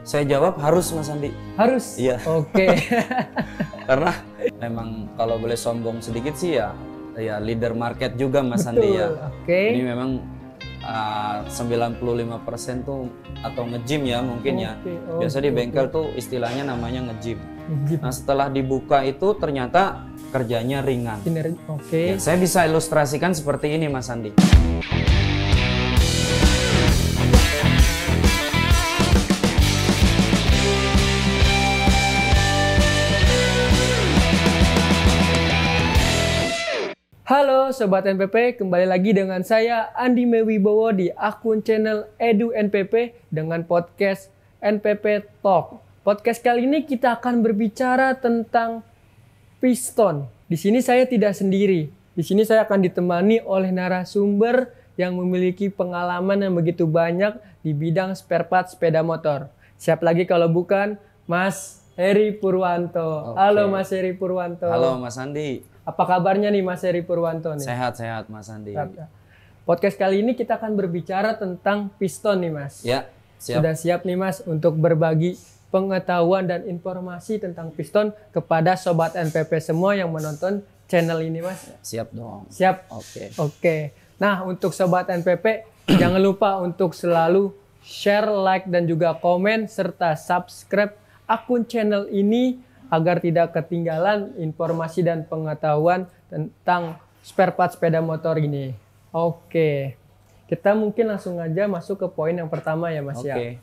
Saya jawab harus, Mas Andi. Harus? Iya. Oke. Karena memang kalau boleh sombong sedikit sih ya leader market juga, Mas Andi ya. Oke. Ini memang 95% tuh atau nge-gym ya mungkin ya. Biasa di bengkel tuh istilahnya namanya nge-gym. Nah setelah dibuka itu ternyata kerjanya ringan. Oke. Ya, saya bisa ilustrasikan seperti ini, Mas Andi. Halo Sobat NPP, kembali lagi dengan saya Andi Mewibowo di akun channel Edu NPP dengan podcast NPP Talk. Podcast kali ini kita akan berbicara tentang piston. Di sini saya tidak sendiri. Di sini saya akan ditemani oleh narasumber yang memiliki pengalaman yang begitu banyak di bidang spare part sepeda motor. Siap lagi kalau bukan Mas Heri Purwanto. Oke. Halo Mas Heri Purwanto. Halo Mas Andi. Apa kabarnya nih Mas Heri Purwanto nih? Sehat-sehat Mas Andi. Podcast kali ini kita akan berbicara tentang piston nih Mas. Ya, siap. Sudah siap nih Mas untuk berbagi pengetahuan dan informasi tentang piston kepada Sobat NPP semua yang menonton channel ini Mas? Siap dong. Siap? Oke. Nah untuk Sobat NPP jangan lupa untuk selalu share, like, dan juga komen serta subscribe akun channel ini agar tidak ketinggalan informasi dan pengetahuan tentang spare part sepeda motor ini. Oke, kita mungkin langsung aja masuk ke poin yang pertama ya Mas ya.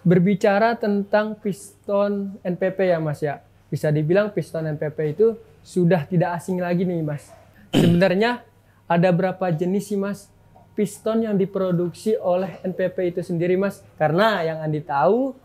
Berbicara tentang piston NPP ya Mas ya. Bisa dibilang piston NPP itu sudah tidak asing lagi nih Mas. Sebenarnya ada berapa jenis sih Mas piston yang diproduksi oleh NPP itu sendiri Mas? Karena yang Andi tahu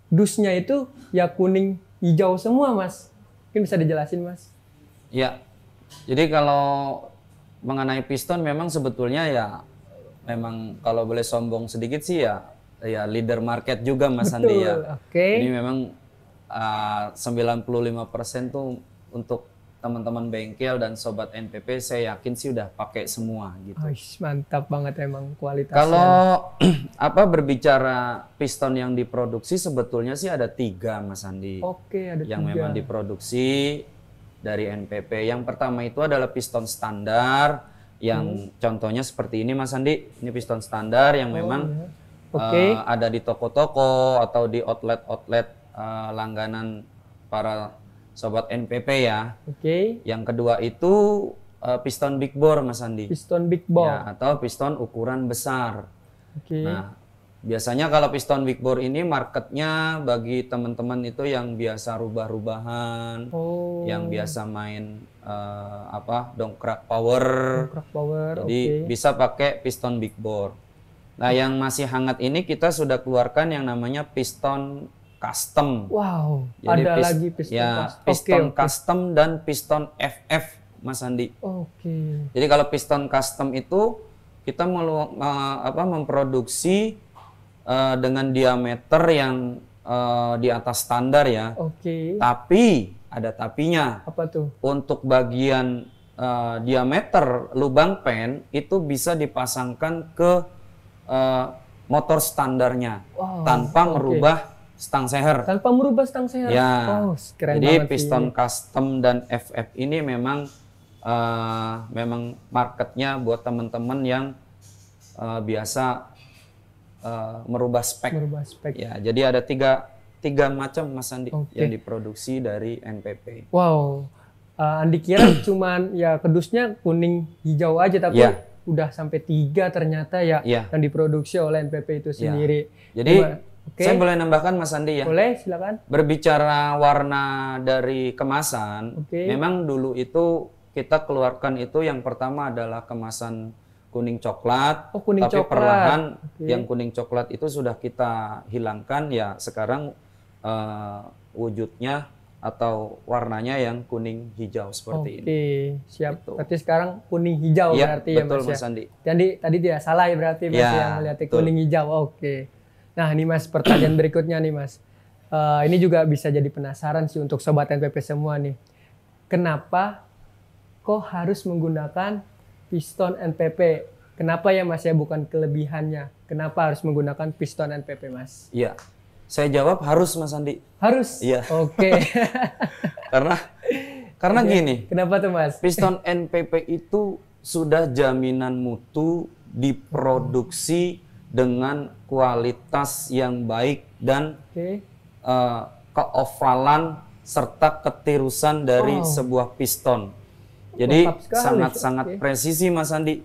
dusnya itu ya kuning hijau semua Mas. Mungkin bisa dijelasin Mas? Ya, jadi kalau mengenai piston memang sebetulnya ya memang kalau boleh sombong sedikit sih ya leader market juga Mas Andi ya. Oke. Ini memang 95% tuh untuk teman-teman bengkel dan Sobat NPP saya yakin sih udah pakai semua gitu. Mantap banget emang kualitasnya. Kalau berbicara piston yang diproduksi sebetulnya sih ada 3 Mas Andi. Oke, ada 3. Yang memang diproduksi dari NPP. Yang pertama itu adalah piston standar yang contohnya seperti ini Mas Andi. Ini piston standar yang memang ada di toko-toko atau di outlet-outlet langganan para Sobat NPP ya. Oke. Yang kedua itu piston big bore Mas Andi. Piston big bore. Ya, atau piston ukuran besar. Oke. Nah, biasanya kalau piston big bore ini marketnya bagi teman-teman itu yang biasa rubah-rubahan, yang biasa main dongkrak power. Dongkrak power. Jadi bisa pakai piston big bore. Nah, yang masih hangat ini kita sudah keluarkan yang namanya piston custom. Wow, jadi ada lagi piston custom. Piston custom dan piston FF, Mas Andi. Oke. Jadi kalau piston custom itu kita memproduksi dengan diameter yang di atas standar ya. Oke. Tapi ada tapinya. Apa tuh? Untuk bagian diameter lubang pen itu bisa dipasangkan ke motor standarnya tanpa merubah stang seher. Tanpa merubah stang seher. Ya. Keren jadi banget piston sih. custom dan FF ini memang marketnya buat teman-teman yang biasa merubah spek. Ya, jadi ada tiga macam Mas Andi yang diproduksi dari NPP. Wow. Andi kira cuman ya kedusnya kuning hijau aja tapi udah sampai 3 ternyata ya yang diproduksi oleh NPP itu sendiri. Jadi saya boleh nambahkan Mas Andi ya? Boleh, silakan. Berbicara warna dari kemasan, memang dulu itu kita keluarkan itu yang pertama adalah kemasan kuning coklat. Tapi perlahan yang kuning coklat itu sudah kita hilangkan ya sekarang wujudnya atau warnanya yang kuning hijau seperti ini. Oke, siap. Gitu. Berarti sekarang kuning hijau berarti ya Mas? Betul Mas Andi. Jadi tadi tidak salah ya berarti Mas yang melihat kuning hijau. Oke. Nah ini Mas pertanyaan berikutnya nih Mas. Ini juga bisa jadi penasaran sih untuk Sobat NPP semua nih. Kenapa kok harus menggunakan piston NPP? Kenapa ya Mas ya, bukan kelebihannya? Kenapa harus menggunakan piston NPP Mas? Iya. Saya jawab harus Mas Andi. Harus? Iya. Oke. Karena gini. Kenapa tuh Mas? Piston NPP itu sudah jaminan mutu, diproduksi dengan kualitas yang baik dan keovalan serta ketirusan dari sebuah piston. Jadi sangat-sangat presisi Mas Andi,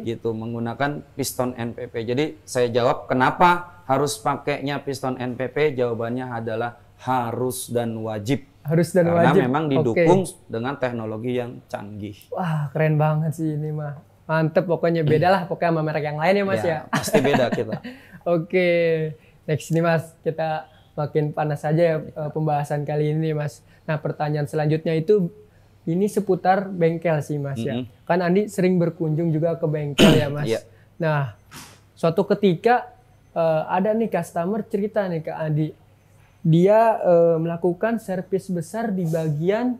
gitu menggunakan piston NPP. Jadi saya jawab kenapa harus pakainya piston NPP? Jawabannya adalah harus dan wajib. Harus dan karena wajib. Memang didukung dengan teknologi yang canggih. Wah keren banget sih ini mah. Mantep pokoknya, beda lah pokoknya sama merek yang lain ya Mas ya. Pasti beda kita. Oke, next nih Mas, kita makin panas saja ya pembahasan kali ini Mas. Nah pertanyaan selanjutnya itu ini seputar bengkel sih Mas ya. Kan Andi sering berkunjung juga ke bengkel ya Mas. Nah suatu ketika ada nih customer cerita nih ke Andi. Dia melakukan servis besar di bagian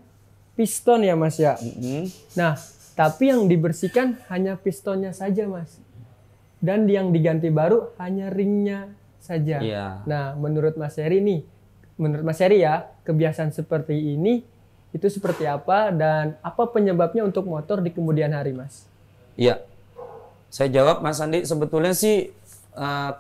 piston ya Mas ya. Nah tapi yang dibersihkan hanya pistonnya saja Mas. Dan yang diganti baru hanya ringnya saja. Nah menurut Mas Heri nih, menurut Mas Heri ya, kebiasaan seperti ini itu seperti apa dan apa penyebabnya untuk motor di kemudian hari Mas? Iya, saya jawab Mas Andi, sebetulnya sih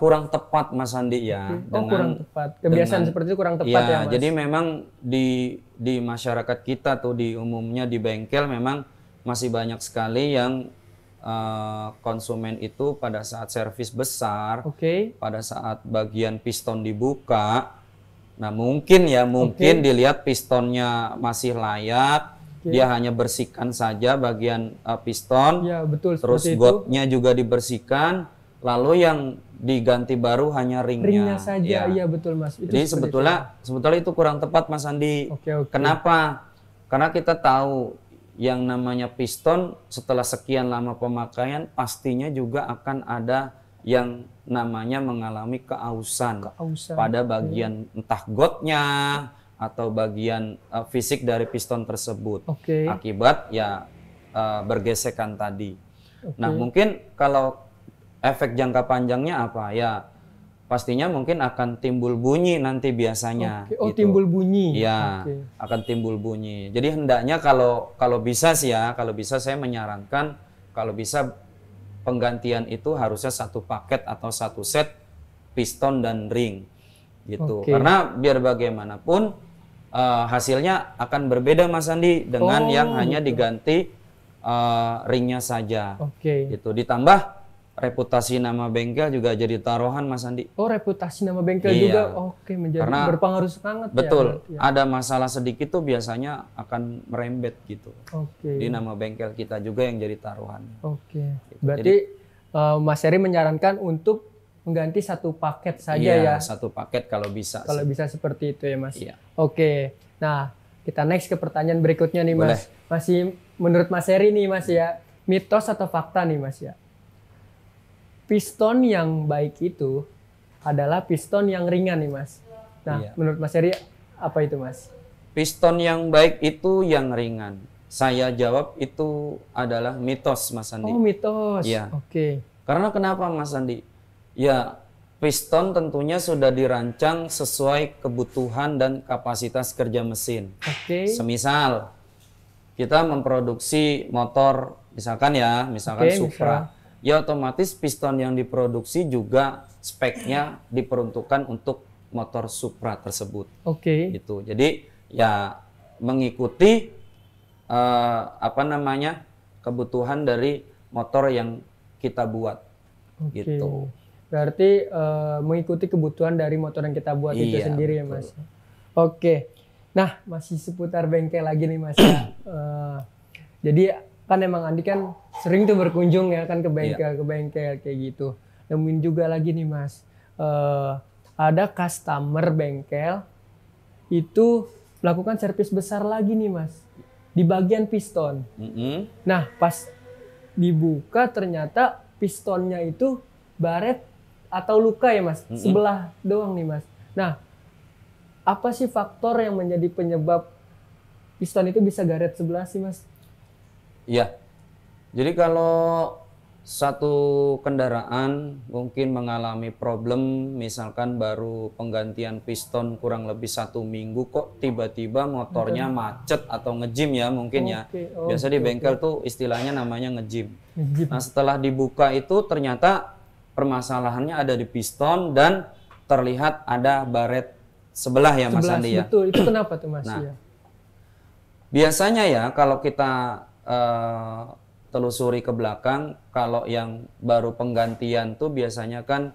kurang tepat Mas Andi ya. Kurang tepat, kebiasaan seperti itu kurang tepat ya Mas? Jadi memang di masyarakat kita tuh di umumnya di bengkel memang masih banyak sekali yang konsumen itu pada saat servis besar, pada saat bagian piston dibuka, nah mungkin dilihat pistonnya masih layak, dia hanya bersihkan saja bagian piston, terus botnya juga dibersihkan, lalu yang diganti baru hanya ringnya saja. Iya betul Mas. Jadi sebetulnya itu kurang tepat Mas Andi. Kenapa? Karena kita tahu yang namanya piston setelah sekian lama pemakaian pastinya juga akan ada yang namanya mengalami keausan. Pada bagian entah gotnya atau bagian fisik dari piston tersebut akibat bergesekan tadi. Nah mungkin kalau efek jangka panjangnya apa ya? Pastinya mungkin akan timbul bunyi nanti biasanya. Gitu. Timbul bunyi. Iya, akan timbul bunyi. Jadi hendaknya kalau bisa sih ya, kalau bisa saya menyarankan kalau bisa penggantian itu harusnya satu paket atau satu set piston dan ring, gitu. Karena biar bagaimanapun hasilnya akan berbeda Mas Andi dengan yang hanya diganti ringnya saja. Gitu. Ditambah reputasi nama bengkel juga jadi taruhan Mas Andi. Reputasi nama bengkel juga menjadi karena berpengaruh sangat. Betul, ada masalah sedikit tuh biasanya akan merembet gitu. Di nama bengkel kita juga yang jadi taruhan. Gitu. Berarti Mas Heri menyarankan untuk mengganti satu paket saja ya? Satu paket kalau bisa. Kalau bisa seperti itu ya Mas. Nah kita next ke pertanyaan berikutnya nih Mas. Masih menurut Mas Heri nih Mas ya, mitos atau fakta nih Mas ya? Piston yang baik itu adalah piston yang ringan nih Mas. Nah, menurut Mas Heri apa itu Mas? Piston yang baik itu yang ringan. Saya jawab itu adalah mitos Mas Andi. Mitos. Karena kenapa Mas Andi? Ya, piston tentunya sudah dirancang sesuai kebutuhan dan kapasitas kerja mesin. Semisal kita memproduksi motor misalkan Supra. Ya otomatis piston yang diproduksi juga speknya diperuntukkan untuk motor Supra tersebut. Gitu. Jadi ya mengikuti kebutuhan dari motor yang kita buat. Gitu. Berarti mengikuti kebutuhan dari motor yang kita buat itu sendiri ya Mas. Nah masih seputar bengkel lagi nih Mas. Jadi kan emang Andi kan sering tuh berkunjung ya kan ke bengkel kayak gitu. Nemuin juga lagi nih Mas, ada customer bengkel itu melakukan servis besar lagi nih Mas di bagian piston. Nah pas dibuka ternyata pistonnya itu baret atau luka ya Mas, sebelah doang nih Mas. Nah apa sih faktor yang menjadi penyebab piston itu bisa garet sebelah sih Mas? Iya, jadi kalau satu kendaraan mungkin mengalami problem, misalkan baru penggantian piston kurang lebih 1 minggu kok tiba-tiba motornya macet atau ngejim ya mungkin ya. Biasa di bengkel tuh istilahnya namanya ngejim. Nah setelah dibuka itu ternyata permasalahannya ada di piston dan terlihat ada baret sebelah ya Mas Andi ya. Betul, itu kenapa tuh Mas? Nah, biasanya ya kalau kita telusuri ke belakang, kalau yang baru penggantian tuh biasanya kan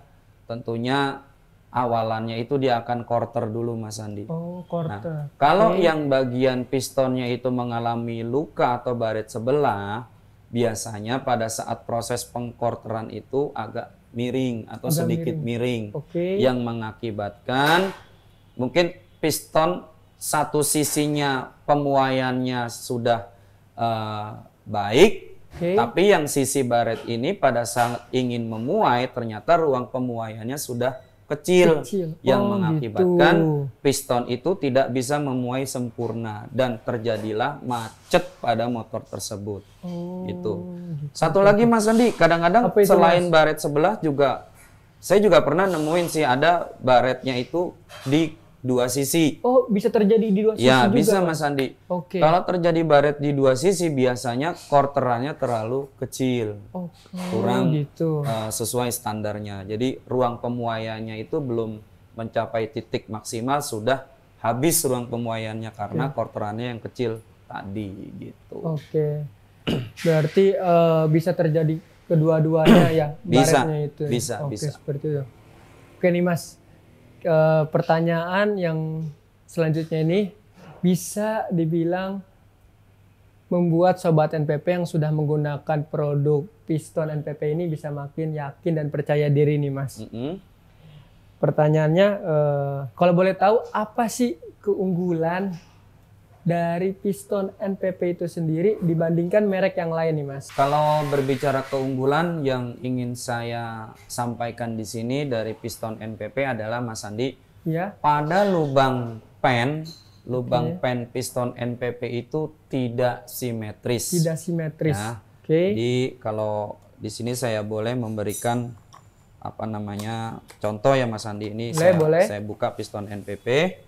tentunya awalannya itu dia akan quarter dulu Mas Andi. Oh, quarter. Nah, kalau yang bagian pistonnya itu mengalami luka atau baret sebelah, biasanya pada saat proses pengkorteran itu agak miring atau sedikit miring. Yang mengakibatkan mungkin piston satu sisinya pemuaiannya sudah baik, tapi yang sisi baret ini pada saat ingin memuai ternyata ruang pemuaiannya sudah kecil. Yang mengakibatkan piston itu tidak bisa memuai sempurna dan terjadilah macet pada motor tersebut. Gitu. Satu lagi Mas Andi, kadang-kadang selain baret sebelah juga saya juga pernah nemuin sih ada baretnya itu di 2 sisi. Oh, bisa terjadi di 2 sisi juga? Ya, bisa Mas Andi. Kalau terjadi baret di 2 sisi, biasanya quarterannya terlalu kecil. Kurang sesuai standarnya. Jadi ruang pemuaiannya itu belum mencapai titik maksimal, sudah habis ruang pemuaiannya karena quarterannya yang kecil tadi gitu. Berarti bisa terjadi kedua-duanya ya baretnya itu. Bisa. Seperti itu. Oke nih Mas. Pertanyaan yang selanjutnya ini bisa dibilang membuat sobat NPP yang sudah menggunakan produk piston NPP ini bisa makin yakin dan percaya diri nih Mas. Pertanyaannya, kalau boleh tahu apa sih keunggulan dari piston NPP itu sendiri dibandingkan merek yang lain nih Mas? Kalau berbicara keunggulan yang ingin saya sampaikan di sini dari piston NPP adalah Mas Andi, pada lubang pen piston NPP itu tidak simetris. Tidak simetris. Ya. Jadi kalau di sini saya boleh memberikan contoh ya Mas Andi, ini saya buka piston NPP.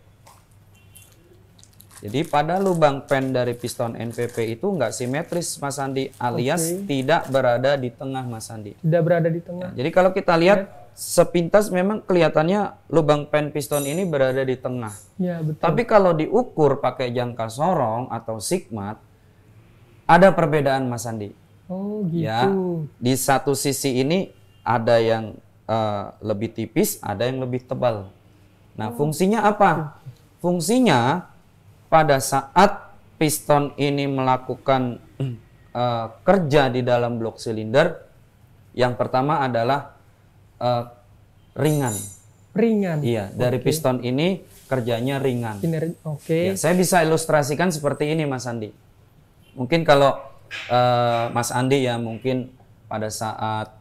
Jadi pada lubang pen dari piston NPP itu nggak simetris Mas Andi, alias tidak berada di tengah Mas Andi. Tidak berada di tengah. Jadi kalau kita lihat sepintas memang kelihatannya lubang pen piston ini berada di tengah. Ya, betul. Tapi kalau diukur pakai jangka sorong atau sigmat, ada perbedaan Mas Andi. Oh gitu. Ya, di satu sisi ini ada yang lebih tipis, ada yang lebih tebal. Nah, fungsinya apa? Fungsinya pada saat piston ini melakukan kerja di dalam blok silinder, yang pertama adalah ringan. Ringan? Iya, dari piston ini kerjanya ringan. Ya, saya bisa ilustrasikan seperti ini Mas Andi. Mungkin kalau Mas Andi ya mungkin pada saat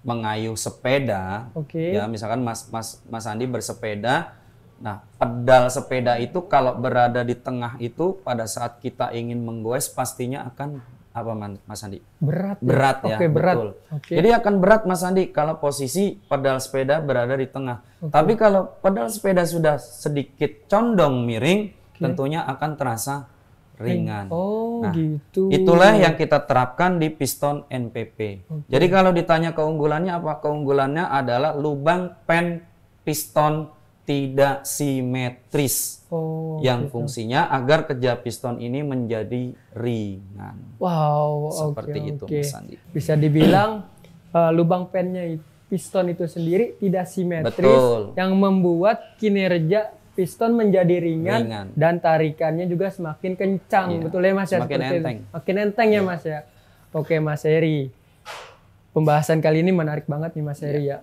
mengayuh sepeda, ya misalkan Mas Andi bersepeda. Nah, pedal sepeda itu kalau berada di tengah itu pada saat kita ingin menggoes pastinya akan apa Mas Andi? Berat. Berat ya, betul. Jadi akan berat Mas Andi kalau posisi pedal sepeda berada di tengah. Tapi kalau pedal sepeda sudah sedikit condong miring, tentunya akan terasa ringan. Gitu. Itulah yang kita terapkan di piston NPP. Jadi kalau ditanya keunggulannya apa? Keunggulannya adalah lubang pen piston tidak simetris, yang fungsinya agar kerja piston ini menjadi ringan. Wow, seperti itu Mas Andi. Bisa dibilang lubang pennya piston itu sendiri tidak simetris, yang membuat kinerja piston menjadi ringan. Dan tarikannya juga semakin kencang, betul ya Mas ya? Makin enteng. Makin enteng ya Mas ya. Oke Mas Heri, pembahasan kali ini menarik banget nih Mas Heri ya.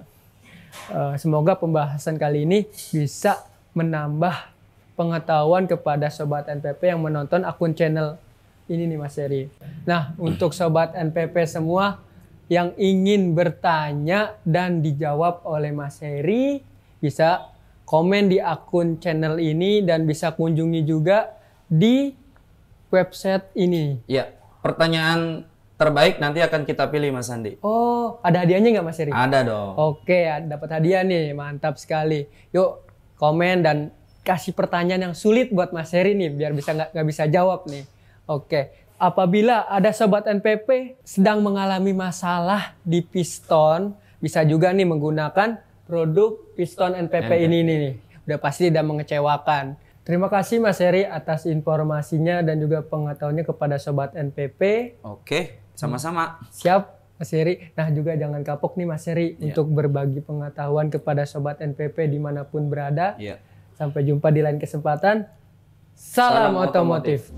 Semoga pembahasan kali ini bisa menambah pengetahuan kepada Sobat NPP yang menonton akun channel ini nih Mas Heri. Nah, untuk Sobat NPP semua yang ingin bertanya dan dijawab oleh Mas Heri, bisa komen di akun channel ini dan bisa kunjungi juga di website ini. Ya, pertanyaan terbaik nanti akan kita pilih Mas Andi. Oh, ada hadiahnya nggak Mas Heri? Ada dong. Oke, dapat hadiah nih, mantap sekali. Yuk komen dan kasih pertanyaan yang sulit buat Mas Heri nih, biar nggak bisa jawab nih. Oke, apabila ada sobat NPP sedang mengalami masalah di piston, bisa juga nih menggunakan produk piston NPP ini nih. Udah pasti tidak mengecewakan. Terima kasih Mas Heri atas informasinya dan juga pengetahuannya kepada sobat NPP. Oke, sama-sama. Siap Mas Heri. Nah juga jangan kapok nih Mas Heri untuk berbagi pengetahuan kepada sobat NPP dimanapun berada. Sampai jumpa di lain kesempatan. Salam otomotif.